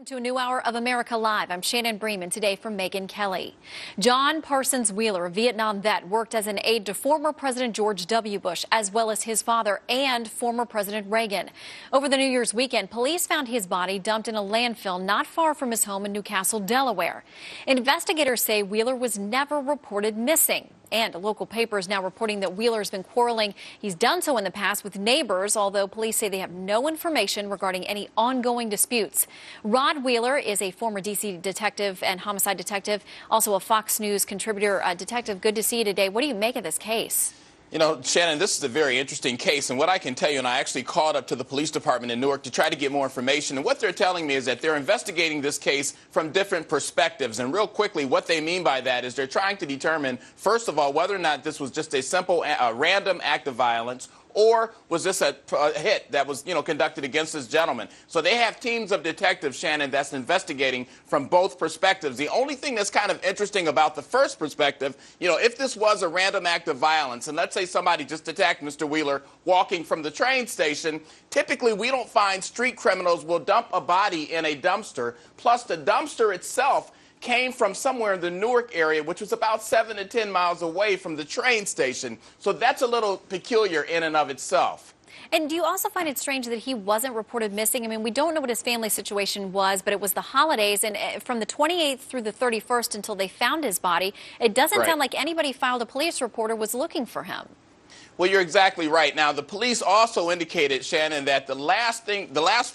To a new hour of America Live. I'm Shannon Bremen, today from Megan Kelly. John Parsons Wheeler, a Vietnam vet, worked as an aide to former President George W. Bush, as well as his father and former President Reagan. Over the New Year's weekend, police found his body dumped in a landfill not far from his home in Newcastle, Delaware. Investigators say Wheeler was never reported missing. And local papers now reporting that Wheeler's been quarreling. He's done so in the past with neighbors, although police say they have no information regarding any ongoing disputes. Rod Wheeler is a former D.C. detective and homicide detective, also a Fox News contributor. Detective, good to see you today. What do you make of this case? You know, Shannon, this is a very interesting case, and what I can tell you, and I actually called up to the police department in Newark to try to get more information, and what they're telling me is that they're investigating this case from different perspectives, and real quickly, what they mean by that is they're trying to determine, first of all, whether or not this was just a simple random act of violence, or was this a hit that was, conducted against this gentleman? So they have teams of detectives, Shannon, that's investigating from both perspectives. The only thing that's kind of interesting about the first perspective, if this was a random act of violence, and let's say somebody just attacked Mr. Wheeler walking from the train station, typically we don't find street criminals will dump a body in a dumpster. Plus, the dumpster itself came from somewhere in the Newark area, which was about 7 to 10 miles away from the train station. So that's a little peculiar in and of itself. And do you also find it strange that he wasn't reported missing? I mean, we don't know what his family situation was, but it was the holidays, and from the 28th through the 31st until they found his body, it doesn't sound like anybody filed a police report or was looking for him. Well, you're exactly right. Now, the police also indicated, Shannon, that the last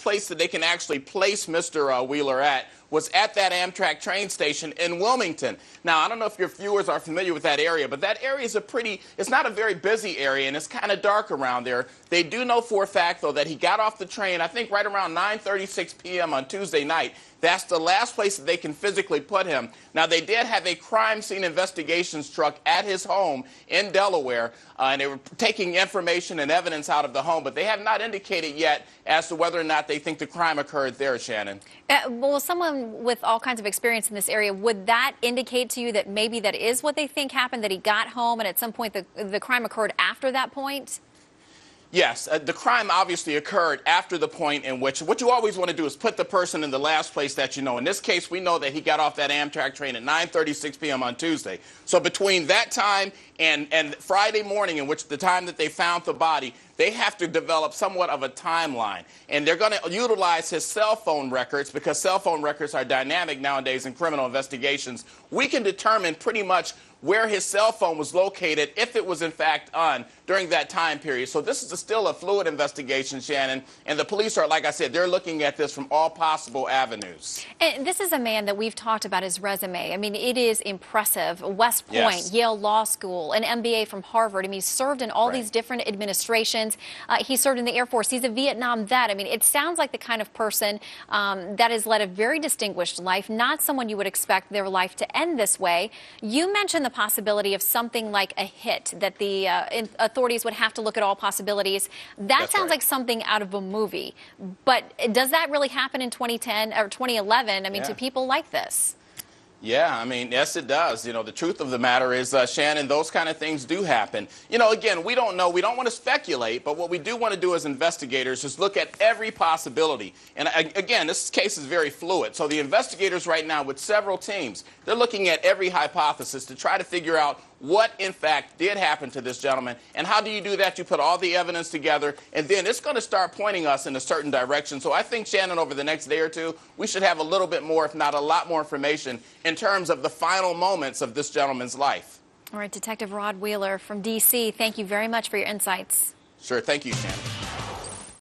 place that they can actually place Mr. Wheeler at was at that Amtrak train station in Wilmington. Now, I don't know if your viewers are familiar with that area, but that area is it's not a very busy area, and it's kind of dark around there. They do know for a fact, though, that he got off the train, I think, right around 9:36 p.m. on Tuesday night. That's the last place that they can physically put him. Now, they did have a crime scene investigations truck at his home in Delaware, and they were taking information and evidence out of the home, but they have not indicated yet as to whether or not they think the crime occurred there, Shannon. Well, someone with all kinds of experience in this area, would that indicate to you that maybe that is what they think happened, that he got home and at some point the crime occurred after that point? Yes, the crime obviously occurred after the point in which what you always want to do is put the person in the last place that you know. In this case, we know that he got off that Amtrak train at 9:36 p.m. on Tuesday. So between that time and Friday morning, in which the time that they found the body, they have to develop somewhat of a timeline. And they're going to utilize his cell phone records, because cell phone records are dynamic nowadays in criminal investigations. We can determine pretty much where his cell phone was located, if it was in fact on during that time period. So this is still a fluid investigation, Shannon, and the police are, like I said, they're looking at this from all possible avenues. And this is a man that we've talked about his resume. I mean, it is impressive. West Point, Yale Law School, an MBA from Harvard. I mean, he's served in all these different administrations. He served in the Air Force. He's a Vietnam vet. I mean, it sounds like the kind of person that has led a very distinguished life, not someone you would expect their life to end this way. You mentioned the possibility of something like a hit, that the authorities would have to look at all possibilities. That sounds like something out of a movie. But does that really happen in 2010 or 2011? I mean, to people like this? Yeah, I mean, yes, it does. The truth of the matter is, Shannon, those kind of things do happen. Again, we don't know. We don't want to speculate, but what we do want to do as investigators is look at every possibility. And again, this case is very fluid. So the investigators right now, with several teams, they're looking at every hypothesis to try to figure out what, in fact, did happen to this gentleman. And how do you do that? You put all the evidence together, and then it's going to start pointing us in a certain direction. So I think, Shannon, over the next day or two, we should have a little bit more, if not a lot more information in terms of the final moments of this gentleman's life. All right, Detective Rod Wheeler from D.C., thank you very much for your insights. Sure. Thank you, Shannon.